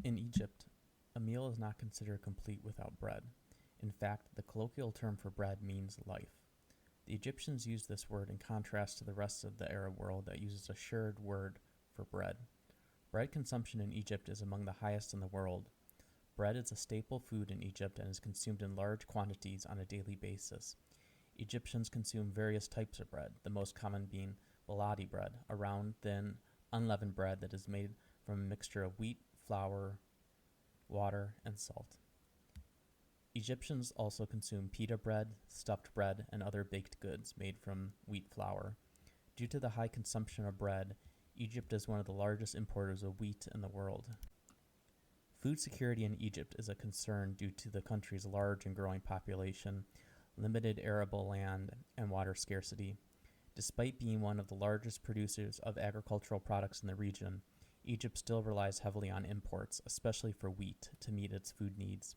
In Egypt, a meal is not considered complete without bread. In fact, the colloquial term for bread means life. The Egyptians used this word in contrast to the rest of the Arab world that uses a shared word for bread. Bread consumption in Egypt is among the highest in the world. Bread is a staple food in Egypt and is consumed in large quantities on a daily basis. Egyptians consume various types of bread, the most common being baladi bread, a round, thin, unleavened bread that is made from a mixture of wheat, flour, water, and salt. Egyptians also consume pita bread, stuffed bread, and other baked goods made from wheat flour. Due to the high consumption of bread, Egypt is one of the largest importers of wheat in the world. Food security in Egypt is a concern due to the country's large and growing population, limited arable land, and water scarcity. Despite being one of the largest producers of agricultural products in the region, Egypt still relies heavily on imports, especially for wheat, to meet its food needs.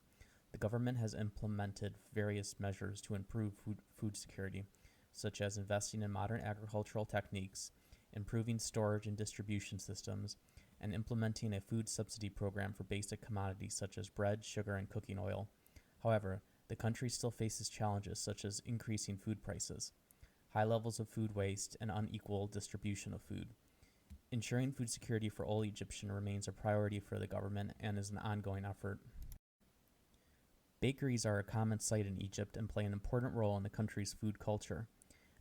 The government has implemented various measures to improve food security, such as investing in modern agricultural techniques, improving storage and distribution systems, and implementing a food subsidy program for basic commodities such as bread, sugar, and cooking oil. However, the country still faces challenges such as increasing food prices, high levels of food waste, and unequal distribution of food. Ensuring food security for all Egyptians remains a priority for the government and is an ongoing effort. Bakeries are a common sight in Egypt and play an important role in the country's food culture.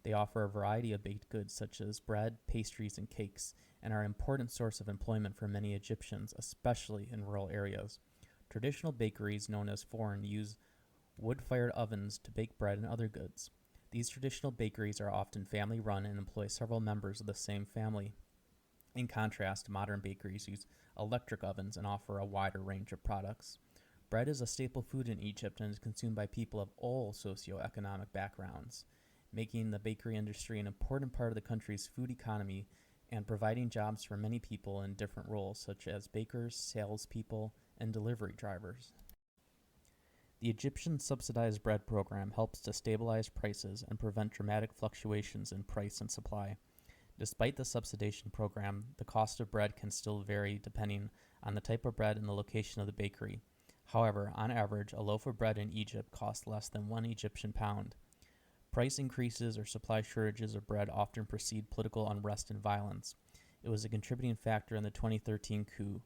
They offer a variety of baked goods such as bread, pastries, and cakes, and are an important source of employment for many Egyptians, especially in rural areas. Traditional bakeries, known as forn, use wood-fired ovens to bake bread and other goods. These traditional bakeries are often family-run and employ several members of the same family. In contrast, modern bakeries use electric ovens and offer a wider range of products. Bread is a staple food in Egypt and is consumed by people of all socioeconomic backgrounds, making the bakery industry an important part of the country's food economy and providing jobs for many people in different roles, such as bakers, salespeople, and delivery drivers. The Egyptian subsidized bread program helps to stabilize prices and prevent dramatic fluctuations in price and supply. Despite the subsidization program, the cost of bread can still vary depending on the type of bread and the location of the bakery. However, on average, a loaf of bread in Egypt costs less than 1 Egyptian pound. Price increases or supply shortages of bread often precede political unrest and violence. It was a contributing factor in the 2013 coup.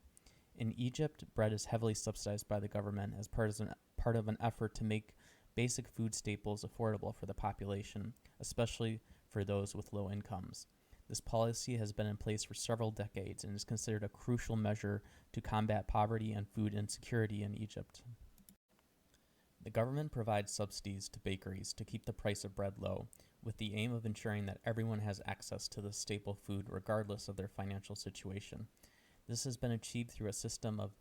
In Egypt, bread is heavily subsidized by the government as part of an effort to make basic food staples affordable for the population, especially for those with low incomes. This policy has been in place for several decades and is considered a crucial measure to combat poverty and food insecurity in Egypt. The government provides subsidies to bakeries to keep the price of bread low, with the aim of ensuring that everyone has access to the staple food regardless of their financial situation. This has been achieved through a system of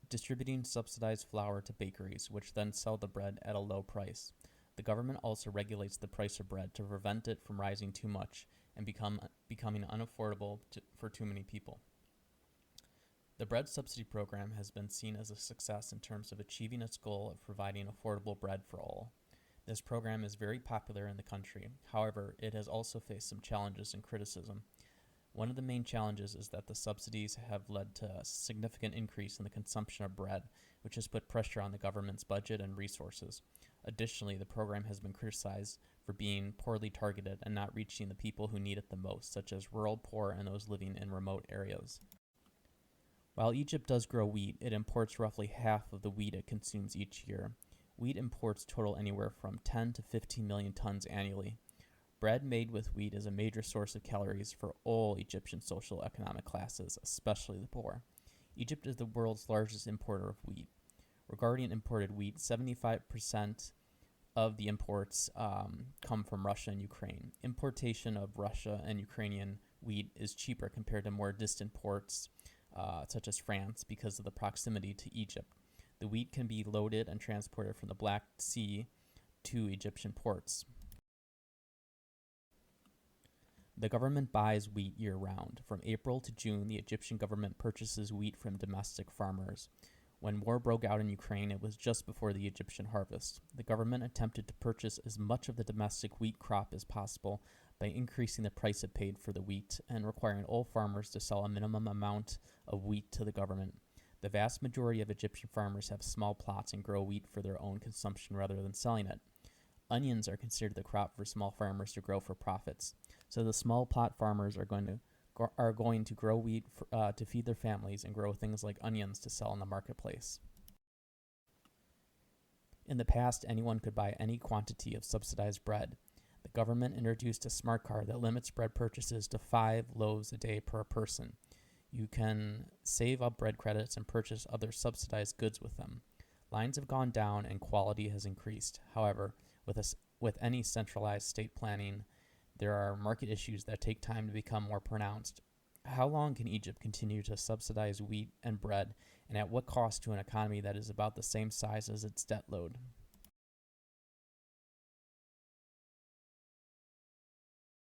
distributing subsidized flour to bakeries, which then sell the bread at a low price. The government also regulates the price of bread to prevent it from rising too much and becoming unaffordable for too many people. The bread subsidy program has been seen as a success in terms of achieving its goal of providing affordable bread for all. This program is very popular in the country. However, it has also faced some challenges and criticism. One of the main challenges is that the subsidies have led to a significant increase in the consumption of bread, which has put pressure on the government's budget and resources. Additionally, the program has been criticized for being poorly targeted and not reaching the people who need it the most, such as rural poor and those living in remote areas. While Egypt does grow wheat, it imports roughly half of the wheat it consumes each year. Wheat imports total anywhere from 10 to 15 million tons annually. Bread made with wheat is a major source of calories for all Egyptian social economic classes, especially the poor. Egypt is the world's largest importer of wheat. Regarding imported wheat, 75% of the imports come from Russia and Ukraine. Importation of Russia and Ukrainian wheat is cheaper compared to more distant ports such as France because of the proximity to Egypt. The wheat can be loaded and transported from the Black Sea to Egyptian ports. The government buys wheat year-round. From April to June, the Egyptian government purchases wheat from domestic farmers. When war broke out in Ukraine, it was just before the Egyptian harvest. The government attempted to purchase as much of the domestic wheat crop as possible by increasing the price it paid for the wheat and requiring all farmers to sell a minimum amount of wheat to the government. The vast majority of Egyptian farmers have small plots and grow wheat for their own consumption rather than selling it. Onions are considered the crop for small farmers to grow for profits. So the small plot farmers are going to grow wheat to feed their families and grow things like onions to sell in the marketplace. In the past, anyone could buy any quantity of subsidized bread. The government introduced a smart card that limits bread purchases to 5 loaves a day per person. You can save up bread credits and purchase other subsidized goods with them. Lines have gone down and quality has increased. However, with any centralized state planning, there are market issues that take time to become more pronounced. How long can Egypt continue to subsidize wheat and bread, and at what cost to an economy that is about the same size as its debt load?